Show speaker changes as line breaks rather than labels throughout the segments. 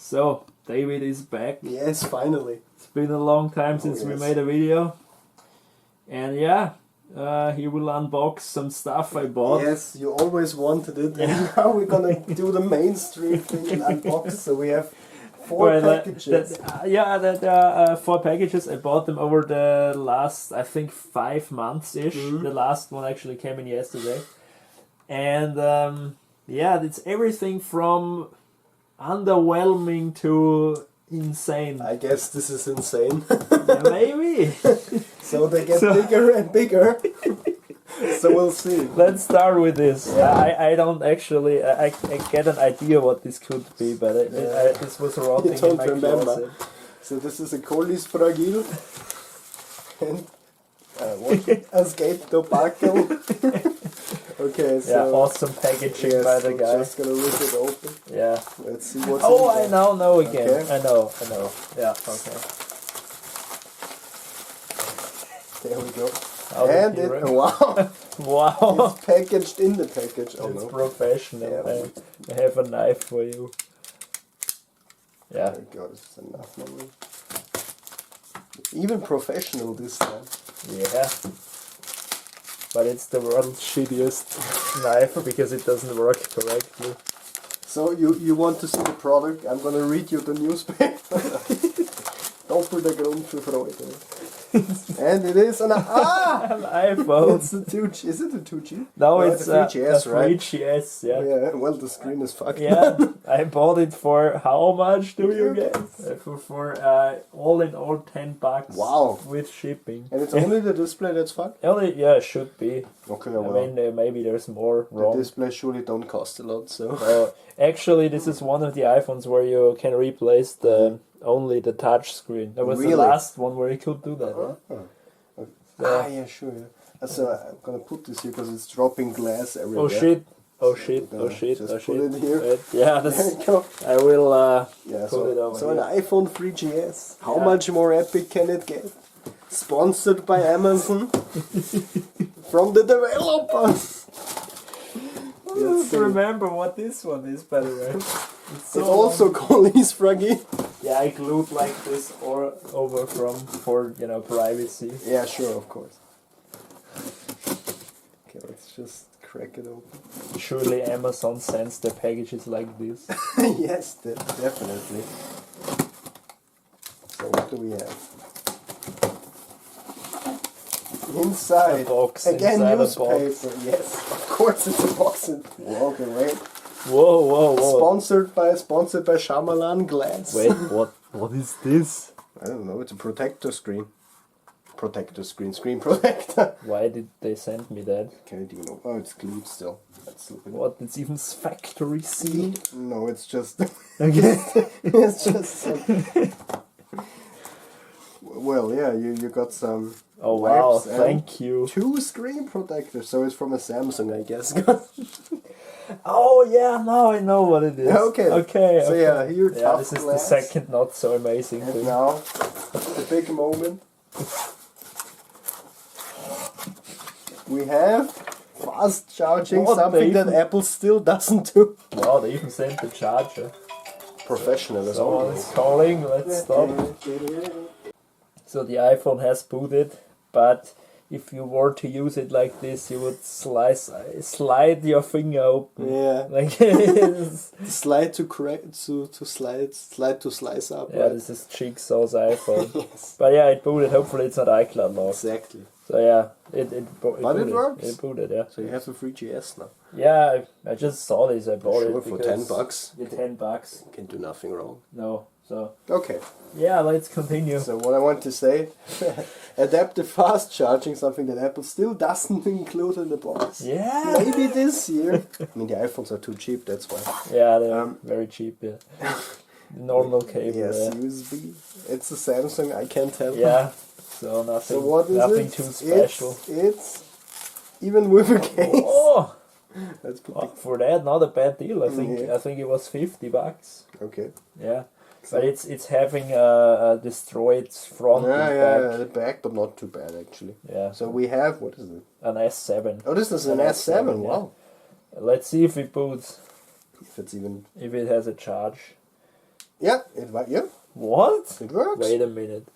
So, David is back.
Yes, finally.
It's been a long time since we made a video. And yeah, he will unbox some stuff I bought.
Yes, you always wanted it. And now we're gonna do the mainstream thing and unbox. So we have four packages.
There are 4 packages. I bought them over the last, I think, 5 months-ish. The last one actually came in yesterday. And yeah, it's everything from underwhelming to insane.
I guess this is insane.
Yeah, maybe.
So they get bigger and bigger. So we'll see.
Let's start with this. Yeah. I don't actually. I get an idea what this could be, but this was rotting in my closet.
So this is a Collis Fragile and what? A skate tobacco. Okay, so
awesome packaging by the guy.
Just gonna rip it open.
Yeah.
Let's see what's.
Oh, I know again.
Okay.
I know. Yeah. Okay.
There we go.
And
wow.
Wow.
It's packaged in the package. Oh,
it's
no.
professional.
Yeah.
I have a knife for you. Yeah.
There we go. This is enough memory. Even professional this time.
Yeah. But it's the world's shittiest knife because it doesn't work correctly.
So you want to see the product? I'm gonna read you the newspaper. Doppelte Grund für Freude. And it is an
an iPhone.
It's a 2G. Is it a 2G?
No, it's
a 3GS,
a
right?
3GS, yeah.
Yeah. Well, the screen is fucked.
Yeah, I bought it for how much do you guess? For all in all $10.
Wow.
With shipping.
And it's only the display that's fucked.
Only, yeah, it should be.
Okay,
I mean, maybe there's more wrong.
The display surely don't cost a lot, so.
Actually, this is one of the iPhones where you can replace only the touch screen. That was
Really?
the last one where you could do that.
Okay. Yeah, sure. Yeah. So I'm gonna put this here because it's dropping glass everywhere.
Oh shit!
Just put it here.
Yeah,
There you go.
I will
Yeah,
put it over
so
here.
an iPhone 3GS. How much more epic can it get? Sponsored by Amazon. From the developers.
Let's remember what this one is, by the way.
It's also Collis Fragile.
Yeah, I glued like this or over for privacy.
Yeah, sure, of course. Okay, let's just crack it open.
Surely Amazon sends the packages like this.
Yes, definitely. So what do we have? Inside,
A box
again
inside a
newspaper.
box.
Yes, of course it's a box. Okay, wait.
Whoa.
Sponsored by Shyamalan Glass.
Wait, what is this?
I don't know. It's a protector screen. Screen protector.
Why did they send me that?
Can it even open? Oh, it's glued still. That's
What? It's even factory sealed?
No, it's just.
Okay.
It's just. Well, yeah, you got some.
Oh wow!
wipes and
Thank you.
2 screen protectors. So it's from a Samsung, I guess.
Oh yeah, now I know what it is.
Okay. So yeah, here
Yeah,
tough
this is
glass.
the second not so amazing
And
thing.
now the big moment. We have fast charging,
What,
something
they
that Apple still doesn't do.
Wow, they even sent the charger.
Professional as
Someone
always.
is calling. Let's stop. So the iPhone has booted, but if you were to use it like this, you would slide your finger open.
Yeah.
Like
Slide to slide to slice up.
yeah,
Right?
this is Jigsaw's iPhone.
Yes.
But yeah, it booted. Hopefully it's not iCloud locked.
Exactly.
So yeah, it
But
booted.
it works.
It booted, yeah.
So you have a 3GS now.
Yeah, I just saw this. I bought
Sure,
it
for
because
$10.
With $10.
You can do nothing wrong.
No, so
Okay.
yeah, let's continue.
So what I want to say, adaptive fast charging, something that Apple still doesn't include in the box.
Yeah.
Maybe this year. I mean, the iPhones are too cheap, that's why.
Yeah, they're very cheap. Yeah. Normal cable.
Yes,
Yeah.
USB. It's a Samsung, I can't tell.
Yeah. So nothing.
So what is
nothing
it?
too special.
It's even with a case.
Oh,
Let's put
for that, not a bad deal. I think.
Yeah.
I think it was $50.
Okay.
Yeah. But it's having a destroyed front and back.
The back, but not too bad actually.
Yeah.
So we have, what is it?
An S7.
Oh, this is an
An
S7,
S7,
wow.
Let's see if it boots.
If it's even...
If it has a charge.
Yeah, it works. Yeah,
What?
it works.
Wait a minute.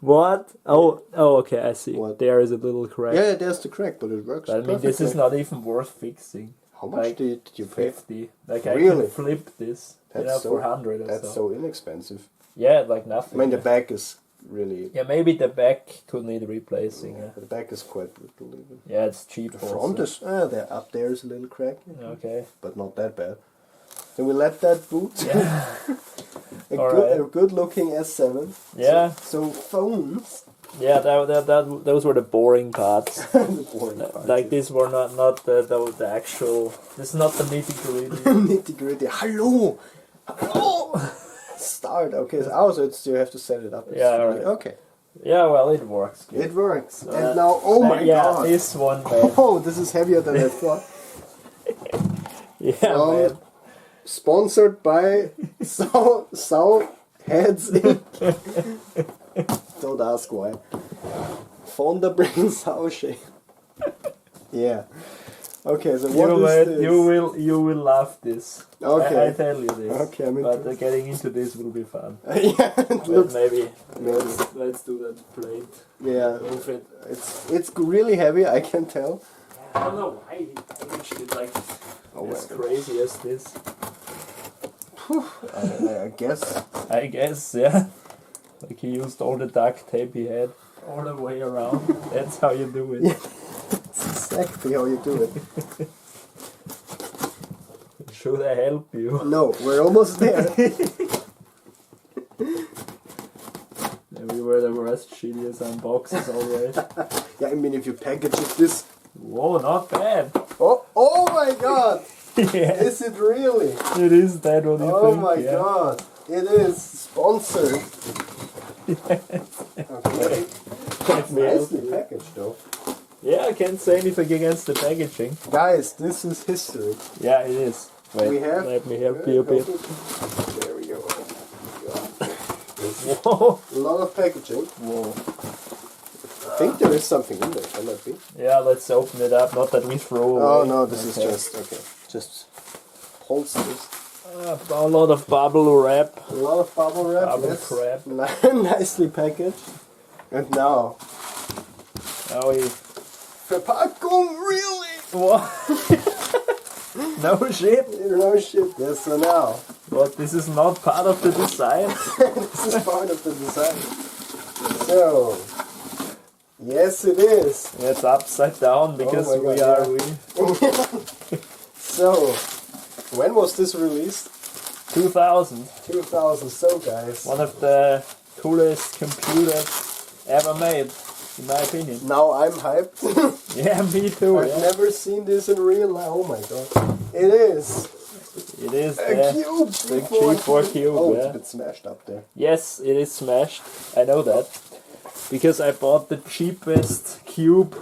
What? Oh, okay, I see.
What?
There is a little crack.
Yeah, there's the crack, but it works.
But I mean, this is not even worth fixing.
How much
like
did you pay?
50. Like, I
Really?
can flip this,
That's
for 100 or
That's
so.
so inexpensive.
Yeah, like nothing.
I mean, the back is really.
Yeah, maybe the back could need replacing.
The back is quite brutal even.
Yeah, it's cheap.
The front
also.
is there. Up there is a little crack,
Okay.
but not that bad. Can we let that boot?
Yeah.
a
Alright.
good looking S7.
Yeah.
So phones.
Yeah, those were the boring parts.
The boring part.
Like these were not the actual. This is not the nitty gritty.
Nitty gritty. Hello. Hello. Start. Okay. So it's you have to set it up.
Yeah, alright.
Okay.
Yeah, well, it works. Good.
It works. And now, oh my
yeah,
god.
this one, man.
Oh, this is heavier than I thought.
Yeah, man.
Sponsored by Sow Heads Inc. Don't ask why. Fonda brings Sow shape. Yeah. Okay, so what is this?
You will love this.
Okay.
I tell you this.
Okay, I'm
but
into
getting into this will be fun.
yeah, it
But
looks.
maybe
Maybe.
let's do that plate.
Yeah,
Move it.
it's really heavy. I can tell.
I don't know why he packaged it like
Oh,
as
well.
crazy as this.
I guess.
I guess, yeah. Like he used all the duct tape he had all the way around. That's how you do it.
Yeah. That's exactly how you do it.
Should I help you?
No, we're almost there.
We were the worst shittiest unboxes already.
Yeah, I mean, if you package it this.
Whoa, not bad.
Oh my god!
Yeah,
Is it really?
it is that what you
Oh
think.
my
yeah.
god! It is sponsored. Okay.
Let me help
Nicely
you.
packaged though.
Yeah, I can't say anything against the packaging.
Guys, this is history.
Yeah, it is. Wait,
We have-
let me help you a bit.
There we go.
Whoa.
A lot of packaging.
Whoa.
I think there is something in there. Can that be?
Yeah, let's open it up. Not that we throw away.
Oh no, this
Okay.
is just okay. Just holsters.
A lot of bubble wrap.
A lot of bubble wrap.
Bubble
Yes.
wrap.
Nicely packaged. And now,
Oh,
Verpackung, really?
what? No shit.
No shit. Yes, so now.
What? This is not part of the design.
This is part of the design. So, yes, it is.
It's upside down because
Oh my
we
God,
are
yeah. So, when was this released?
2000.
2000. So, guys,
One of the coolest computers ever made, in my opinion.
now I'm hyped.
Yeah, me too.
I've
Yeah.
never seen this in real life. Oh my god. It is
It is
a
the
cube.
the G4 cube.
Oh, it's
Yeah.
a bit smashed up there.
Yes, it is smashed. I know that. Because I bought the cheapest cube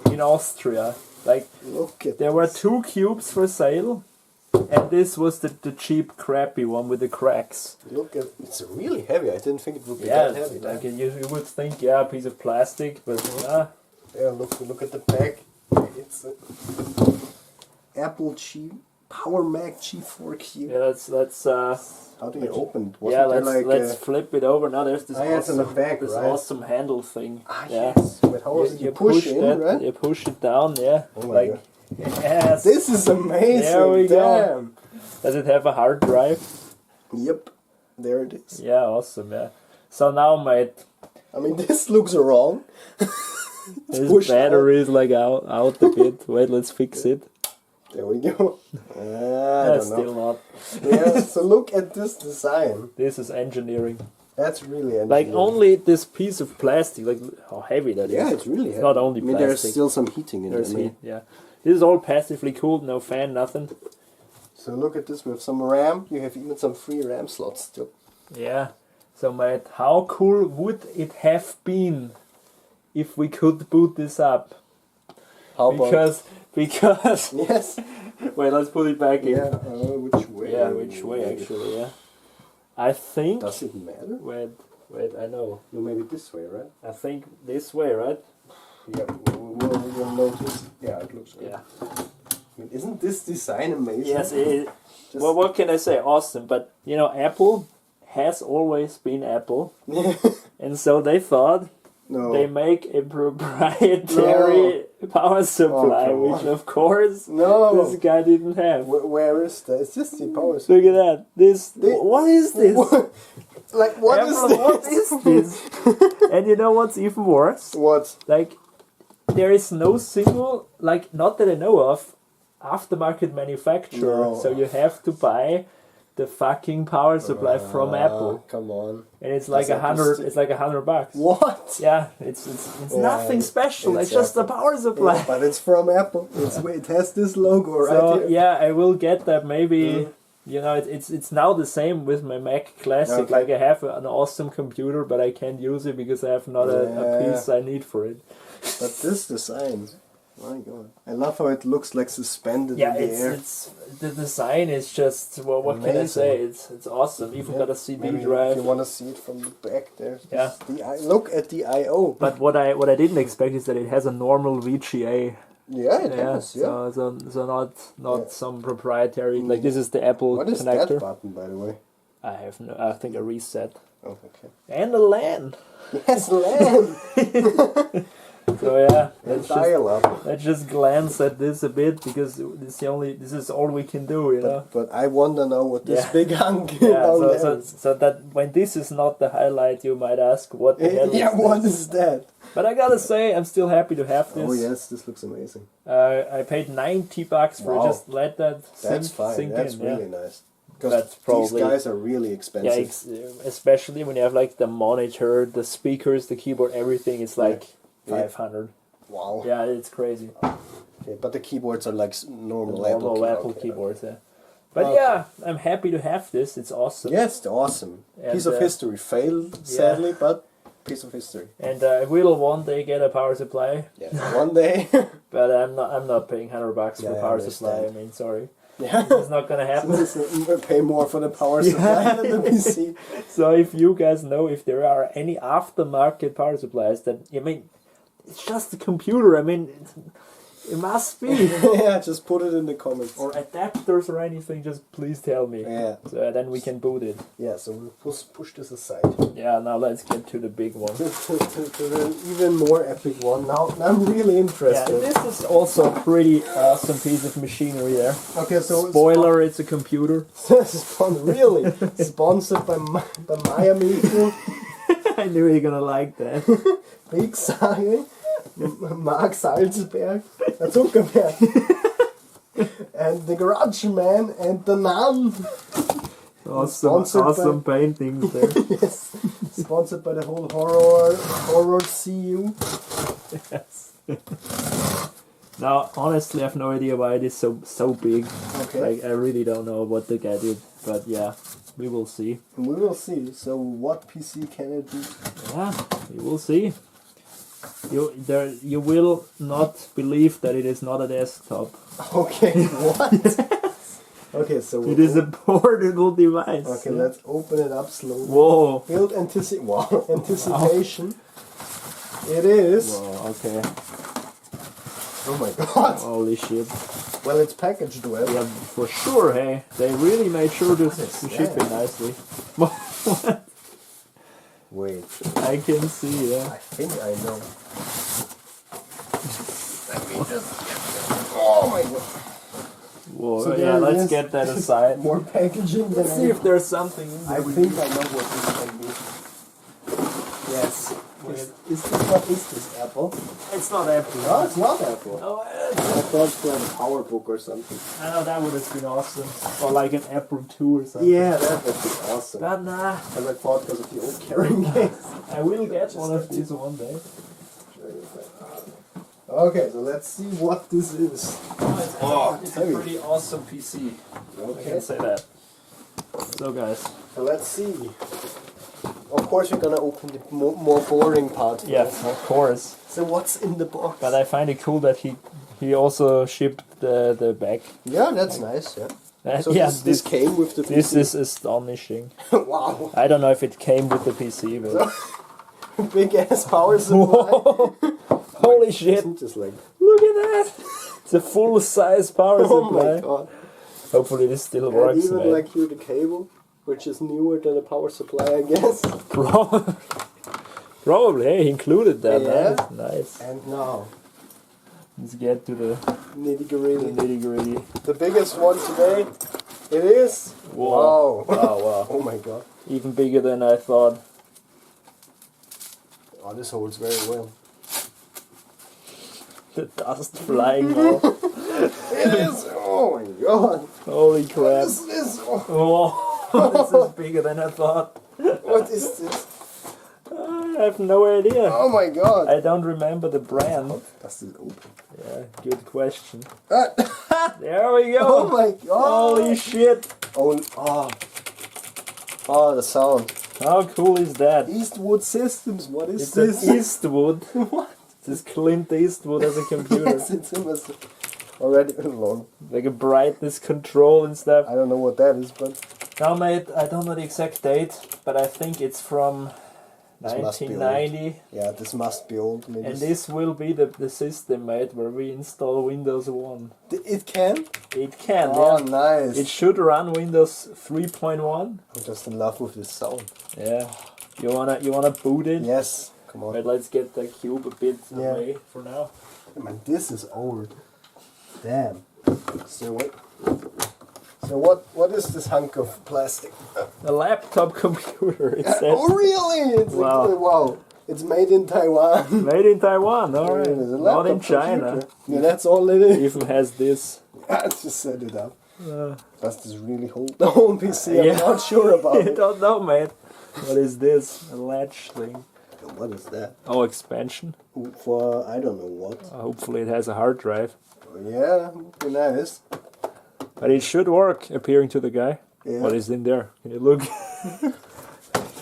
in Austria. Like,
Look at
there were
this.
2 cubes for sale, and this was the cheap, crappy one with the cracks.
Look at it's really heavy. I didn't think it would be
Yeah,
that heavy.
like you would think, yeah, a piece of plastic, but
Yeah, look at the back. It's a Apple G Power Mac G4 Cube.
yeah, that's
How do you open it?
yeah,
there
let's flip it over. Now there's this
Ah, yeah, it's in the back,
this
right?
awesome handle thing. Yeah.
yes. Wait, how was it? You push in,
that,
right?
you push it down, yeah.
Oh my
like
God.
yes.
This is amazing.
There we go.
Damn.
Does it have a hard drive?
Yep. There it is.
Yeah, awesome, yeah. So now mate,
I mean, this looks wrong.
this
pushed
battery is like out a bit. Wait, let's fix it.
There we go. I
That's
don't know.
still not.
Yeah, so look at this design.
This is engineering.
That's really
Like
engineering.
only this piece of plastic, like how heavy that is.
Yeah, it's really heavy.
not only
I mean, there's
plastic.
still some heating in
There's
there.
heat, yeah. This is all passively cooled, no fan, nothing.
So look at this. We have some RAM. You have even some free RAM slots still.
Yeah. So mate, how cool would it have been if we could boot this up?
How about?
Because
Yes.
wait, let's put it back in.
Yeah. Which way?
Yeah, which way actually? Yeah. I think.
Does it matter?
Wait, I know.
No, maybe this way, right?
I think this way, right?
Yeah. We'll notice. Yeah, it looks good.
Yeah.
Isn't this design amazing?
Yes,
Just-
well, what can I say? Awesome. But, you know, Apple has always been Apple. And so they thought
No.
they make a proprietary power supply,
come
which
on.
of course
No.
this guy didn't have.
Where is that? It's just the power supply.
Look at that. This.
They-
What is this?
Like, what is
Everyone,
this?
what is this? And you know what's even worse?
What?
Like, there is no single, like, not that I know of, aftermarket manufacturer.
No.
So you have to buy the fucking power supply from Apple,
Come on.
and it's like
Does Apple
$100.
still-
It's like $100.
What?
Yeah, it's
Yeah,
nothing special. It's
it's
just a
Apple.
power supply.
Yeah, but it's from Apple. It has this logo right
So
here.
yeah, I will get that maybe.
Mm.
You know, it's now the same with my Mac Classic.
Okay.
Like I have an awesome computer, but I can't use it because I have not a
Yeah.
piece I need for it.
But this design, my god. I love how it looks like suspended
Yeah,
in the air.
it's the design is just well, what can I
Amazing.
say? It's awesome. Even
Yeah,
got a CD
maybe
drive.
If you want to see it from the back there.
Yeah.
Look at the I/O.
But what I didn't expect is that it has a normal VGA.
Yeah, it
Yeah,
does. Yeah.
so not
Yeah.
some proprietary. Like this is the Apple
What is
connector.
that button, by the way?
I have no. I think a reset
Oh, okay.
and a LAN.
Yes, LAN.
So yeah, let's just
Dial up.
let's just glance at this a bit because this is all we can do, you know.
But I wonder now what this
Yeah.
big hunk
Yeah,
down
so,
there
so,
is.
so that when this is not the highlight, you might ask, what the hell
Yeah,
is
what
this?
is that?
But I gotta say, I'm still happy to have this.
Oh yes, this looks amazing.
I paid $90 for
Wow.
just let that
That's
sink,
fine.
sink
That's
in.
really
Yeah.
nice. Because
That's probably-
these guys are really
Yeah,
expensive.
especially when you have like the monitor, the speakers, the keyboard, everything. It's like
Yeah.
500.
Wow.
Yeah, it's crazy.
Okay, but the keyboards are like normal,
Normal Apple
okay.
keyboards. Yeah. But
Okay.
yeah, I'm happy to have this. It's awesome.
Yes, awesome.
And,
Piece of history. Failed, sadly, but piece of history.
And I will one day get a power supply,
Yeah. One day.
but I'm not paying $100 for
Yeah, I
power supply. I
understand.
mean, sorry,
yeah.
it's not gonna happen.
Pay more for the power supply than the PC.
So if you guys know if there are any aftermarket power supplies that, I mean, it's just a computer. I mean, it must be.
Yeah, just put it in the comments.
Or adapters or anything, just please tell me.
Yeah.
So then we can boot it.
Yeah, so we'll push this aside.
Yeah, now let's get to the big one.
to the even more epic one. Now I'm really
Yeah,
interested.
this is also a pretty awesome piece of machinery there.
Okay, so
Spoiler, it's a computer.
really sponsored by by Miami,
I knew you're gonna like that.
Big Sage, Mark Salzberg, Zuckerberg, and the Garage Man and the Nun.
Awesome paintings there.
Yes, sponsored by the whole horror CU.
Yes. Now, honestly, I have no idea why it is so big.
Okay,
Like, I really don't know what the guy did, but yeah, we will see.
we will see. So what PC can it be?
Yeah, we will see. You will not believe that it is not a desktop.
Okay, what? Okay, so
It is a portable device.
Okay, let's open it up slowly.
Whoa.
Build anticipation. It is.
Whoa, okay.
Oh my god.
Holy shit.
Well, it's packaged well.
Yeah, for sure, hey. They really made sure to ship it
that?
nicely.
Wait,
I can see, yeah.
I think I know. Let me just. Oh my god.
Whoa,
So
yeah,
there it
let's
is.
get that aside.
More packaging than
Let's see if there's something in
I
there.
think I know what this can be.
Yes.
Is this what is this, Apple?
It's not Apple.
No, it's not Apple.
Oh,
I thought it was a power book or something.
I know that would have been awesome. Or like an Apple II or something.
Yeah, that would be awesome.
But nah,
And I thought because of the old carrying case.
I will get one of these one day.
Okay, so let's see what this is.
It's a pretty awesome PC. I
Okay,
can say that. So guys,
so let's see. Of course, we're gonna open the more boring part.
yeah,
first.
of course.
So what's in the box?
But I find it cool that he also shipped the bag.
Yeah, that's nice. Yeah. So
yeah,
this came with the
this
PC.
is astonishing.
Wow,
I don't know if it came with the PC, but
big ass power supply.
whoa, holy shit!
Isn't just like
Look at that! It's a full-size power
Oh
supply.
my god.
Hopefully this still
And
works,
even
man.
like here the cable, which is newer than a power supply, I guess.
Probably, hey, he included that.
Yeah.
Nice.
And now,
Let's get to the
nitty-gritty.
nitty-gritty.
The biggest one today, it is...
Whoa.
Wow.
Wow.
Oh my god.
Even bigger than I thought.
Oh, this holds very well.
The dust flying off.
It is! Oh my god.
Holy
What
crap.
is this? Oh,
Oh, this is bigger than I thought.
what is this?
I have no idea.
Oh my god.
I don't remember the brand.
Does this open?
Yeah, good question.
Ah.
There we go.
Oh my god.
Holy shit.
Oh, oh, the sound.
How cool is that?
Eastwood Systems, what is
It's
this?
an Eastwood.
What?
This Clint Eastwood as a computer.
Yes, it's already long.
Like a brightness control and stuff.
I don't know what that is, but
Now, mate, I don't know the exact date, but I think it's from
This must be
1990.
yeah, this must be old. Maybe
And this will be the system, mate, where we install Windows 1.
it can.
It can,
Oh,
yeah.
nice.
It should run Windows 3.1.
I'm just in love with this sound.
Yeah. You wanna boot it?
Yes, come on.
Right, let's get the cube a bit
Yeah.
away for now.
Man, this is old. Damn. So what is this hunk of plastic?
A laptop computer, it says.
Oh really? It's
Wow.
wow. It's made in Taiwan.
Made in Taiwan, alright.
It is a
Not in
laptop
China.
computer. Yeah, that's all it is.
Even has this.
I just set it up.
Uh,
Does this really hold the whole PC?
Yeah.
I'm not sure about
I
it.
don't know, mate. What is this? A latch thing.
What is that?
Oh, expansion.
For I don't know what.
Hopefully it has a hard drive.
Yeah, be nice.
But it should work, appearing to the guy.
Yeah.
What is in there? Can you look?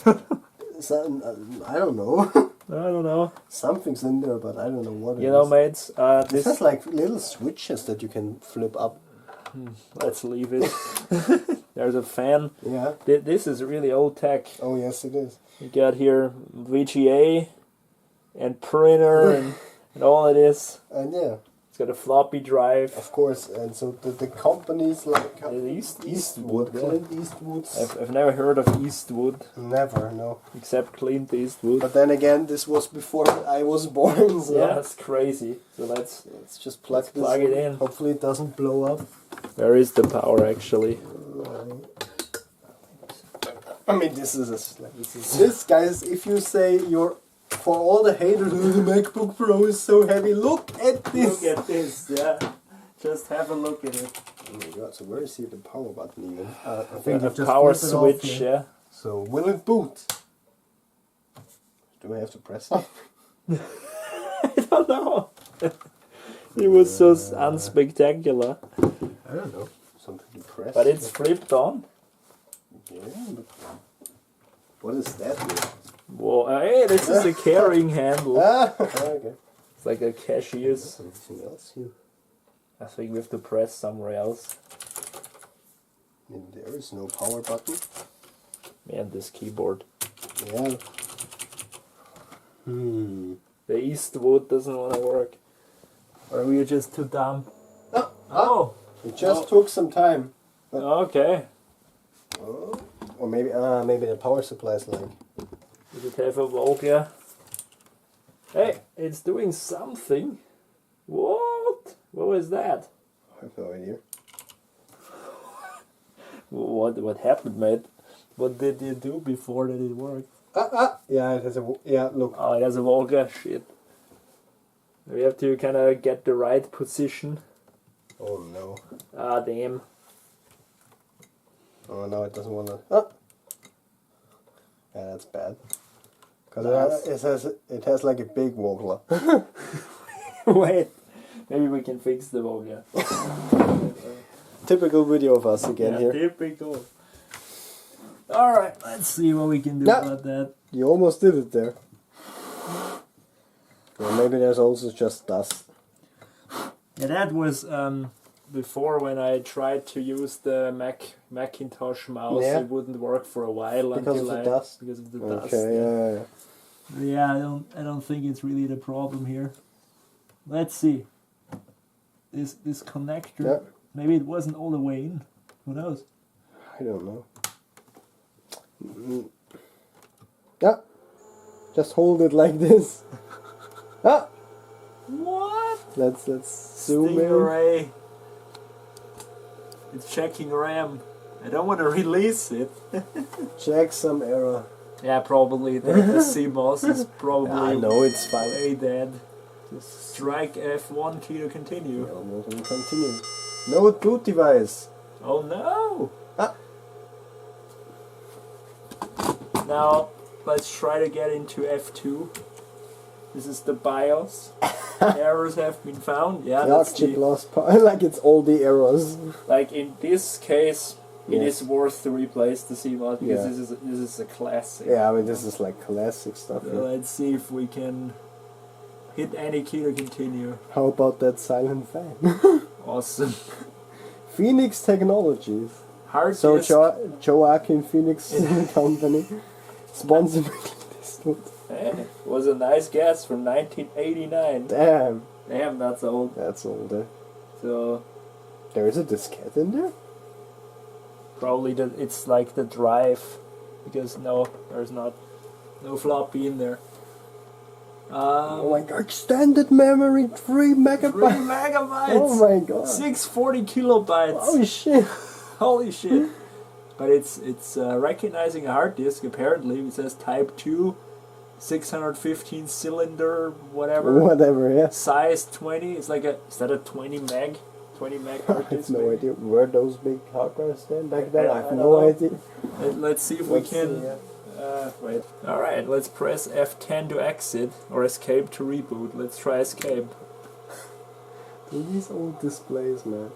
I don't know.
I don't know.
Something's in there, but I don't know what it
You know,
is.
mates,
This
this...
has like little switches that you can flip up.
Let's leave it. There's a fan.
Yeah.
This is really old tech.
Oh yes, it is.
You got here VGA and printer and all it is.
And yeah,
It's got a floppy drive.
of course. And so the companies like
Eastwood. Yeah.
Clint Eastwood's.
I've never heard of Eastwood
Never, no.
except Clint Eastwood.
But then again, this was before I was born, so
Yeah, that's crazy. So let's
let's plug
it in.
Hopefully it doesn't blow up.
Where is the power actually?
I mean, this is this guys. If you say you're for all the haters, "Oh, the MacBook Pro is so heavy," look at this.
Look at this, yeah. Just have a look at it.
Oh my god! So where is here the power button even? I
A
I've just
power
flipped it off
switch,
here.
yeah.
So will it boot? Do I have to press it?
I don't know. It was so unspectacular.
I don't know. Something to press.
But it's flipped on.
Yeah. But what is that?
Whoa, hey, this is a carrying handle.
Ah, okay.
It's like a cashier's.
Something else here.
I think we have to press somewhere else.
And there is no power button.
Man, this keyboard.
Yeah.
The Eastwood doesn't want to work. Or are we just too dumb? Oh!
It just took some time.
Okay.
Oh. Or maybe the power supply is like.
Does it have a Volga? Hey, it's doing something. What? What was that?
I have no idea.
What happened, mate? What did you do before that it worked?
Yeah, it has a. Yeah, look.
Oh, it has a Volga. Shit. We have to kind of get the right position.
Oh no.
Ah, damn.
Oh no, it doesn't want to. Ah. Yeah, that's bad. Because it has like a big wobbler.
Wait. Maybe we can fix the Volga.
Typical video of us again here.
Typical. Alright, let's see what we can do
Yeah.
about that.
You almost did it there. Or maybe there's also just dust.
Yeah, that was before when I tried to use the Macintosh mouse.
Yeah.
It wouldn't work for a while
Because of the dust?
Because of the
Okay,
dust.
yeah.
Yeah, I don't think it's really the problem here. Let's see. this connector.
Yeah.
Maybe it wasn't all the way in. Who knows?
I don't know. Yeah. Just hold it like this. Ah.
What?
Let's zoom in.
Stingray. It's checking RAM. I don't want to release it.
Check some error.
Yeah, probably the CMOS is probably
I know it's fine.
way dead.
Just
Strike F1 key to continue.
we'll continue. No boot device.
Oh no!
Ah.
Now let's try to get into F2. This is the BIOS. Errors have been found. Yeah,
Yeah,
that's
chip
the,
lost power. Like it's all the errors.
like in this case, it
Yes.
is worth to replace the CMOS because
Yeah.
this is a classic.
Yeah, I mean this is like classic stuff.
So
Yeah.
let's see if we can hit any key to continue.
How about that silent fan?
Awesome.
Phoenix Technologies.
Hard
So
disk.
Joaquin Phoenix company sponsored Eastwood.
Eh, was a nice guess from 1989.
Damn,
Damn, that's old.
that's older.
So
There is a diskette in there?
probably it's like the drive, because no, there's no floppy in there.
Oh my god, extended memory, 3
3
megabytes.
megabytes.
Oh my god.
640 kilobytes.
Oh shit.
Holy shit! But it's recognizing a hard disk. Apparently, it says Type 2, 615 cylinder, whatever.
Whatever, yeah.
Size 20. It's like is that a 20 meg? 20 meg
I
hard
have
disk.
no
maybe?
idea where those big hard drives stand back then. I
I
have
don't
no
know.
idea.
Let's see if
Let's
we can.
see, yeah.
Wait. Alright, let's press F10 to exit or escape to reboot. Let's try escape.
Dude, these old displays, man.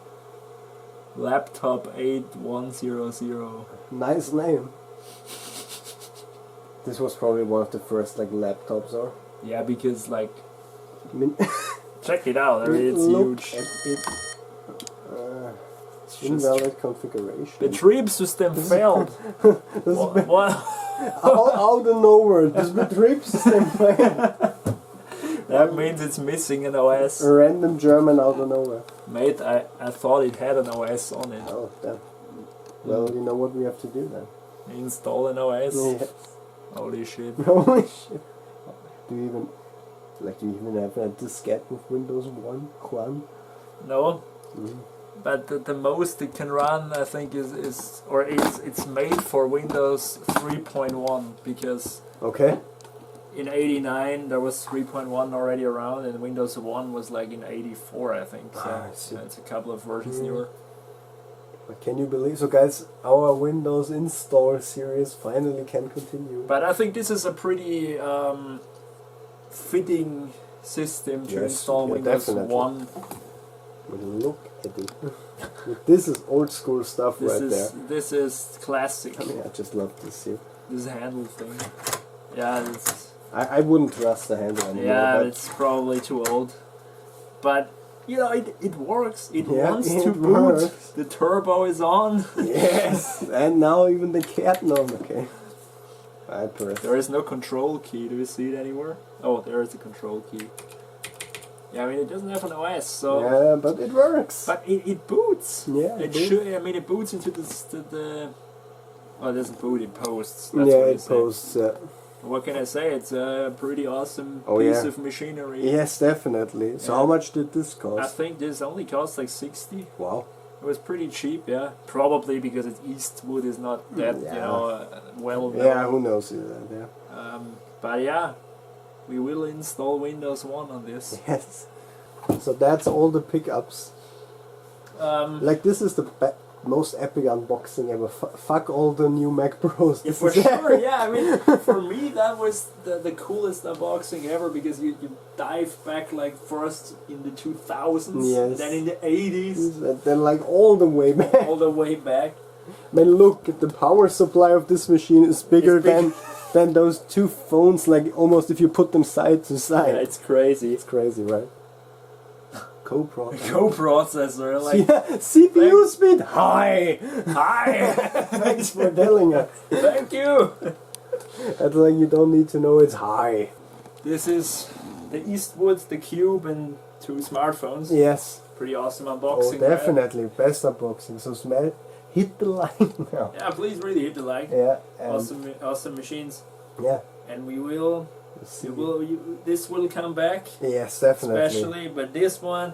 Laptop 8100.
Nice name. This was probably one of the first like laptops, or
Yeah, because like,
I mean,
check it out. I mean, it's
look
huge.
at it.
It's just-
Invalid configuration.
Betrieb system failed.
Das ist
What?
out of nowhere. Das Betriebssystem failed.
That means it's missing an OS.
A random German out of nowhere.
Mate, I thought it had an OS on it.
Oh, damn. Well, you know what we have to do then.
Install an OS.
Yes.
Holy shit.
Holy shit. Do you even have a diskette with Windows 1?
No,
Mm.
but the most it can run, I think, it's made for Windows 3.1 because
Okay.
in '89 there was 3.1 already around, and Windows 1 was like in '84, I think. So
Ah, I see.
it's a couple of versions
Mm.
newer.
But can you believe? So, guys, our Windows install series finally can continue.
But I think this is a pretty fitting system to
Yes,
install
yeah,
Windows
definitely.
1.
But look at it. This is old school stuff
This
right
is
there.
this is classic.
I mean, I just love this here.
This handle thing. Yeah, it's
I wouldn't trust the handle anymore.
yeah,
but
it's probably too old. But you know, it works. It
Yeah,
wants
it
to boot.
works.
The turbo is on.
yes, and now even the cat knows. Okay, I press.
There is no control key. Do you see it anywhere? Oh, there is a control key. Yeah, I mean it doesn't have an OS, so
Yeah, but it works.
but it boots.
Yeah,
It
it
should. I mean, it boots into the. Well, it doesn't boot. It posts. That's
yeah,
what you
it
say.
posts.
What can I say? It's a pretty awesome
Oh,
piece
yeah.
of machinery.
Yes, definitely. So
Yeah.
how much did this
I
cost?
think this only cost like 60.
Wow.
It was pretty cheap, yeah. Probably because it's Eastwood is not that,
Yeah.
you know, well known.
Yeah, who knows? Yeah.
But yeah, we will install Windows 1 on this.
Yes. So that's all the pickups. Like this is the most epic unboxing ever. Fuck all the new Mac Pros.
Yeah,
This
for
is-
sure, yeah. I mean, for me, that was the coolest unboxing ever because you dive back like first in the 2000s,
Yes.
then in the 80s,
And then like all the way back.
all the way back.
Man, look at the power supply of this machine is bigger
It's big.
than those two phones. Like almost if you put them side to side.
Yeah, it's crazy.
It's crazy, right? Co-Pro.
Co-processor, like,
yeah, CPU speed high.
hi,
Thanks for telling us.
thank you.
That's like you don't need to know it's high.
This is the Eastwood, the Cube, and two smartphones.
Yes.
pretty awesome
Oh,
unboxing.
definitely best unboxing. So hit the like now.
Yeah, please really hit the like.
Yeah, and
Awesome machines.
yeah.
And we will.
See.
This will come back.
Yes, definitely.
Especially, but this one,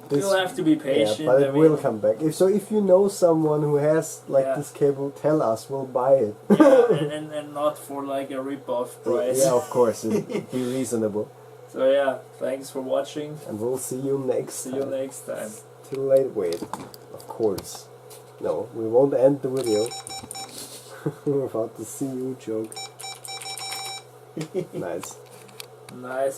This-
you'll have to be patient.
Yeah, but it
I mean,
will come back. If you know someone who has like
Yeah.
this cable, tell us. We'll buy it.
yeah, and not for like a rip-off price.
Yeah, of course, it'd be reasonable.
So yeah, thanks for watching.
And we'll see you next
See
time.
you next time.
Too late. Wait, of course. No, we won't end the video without the see you joke. Nice.
Nice.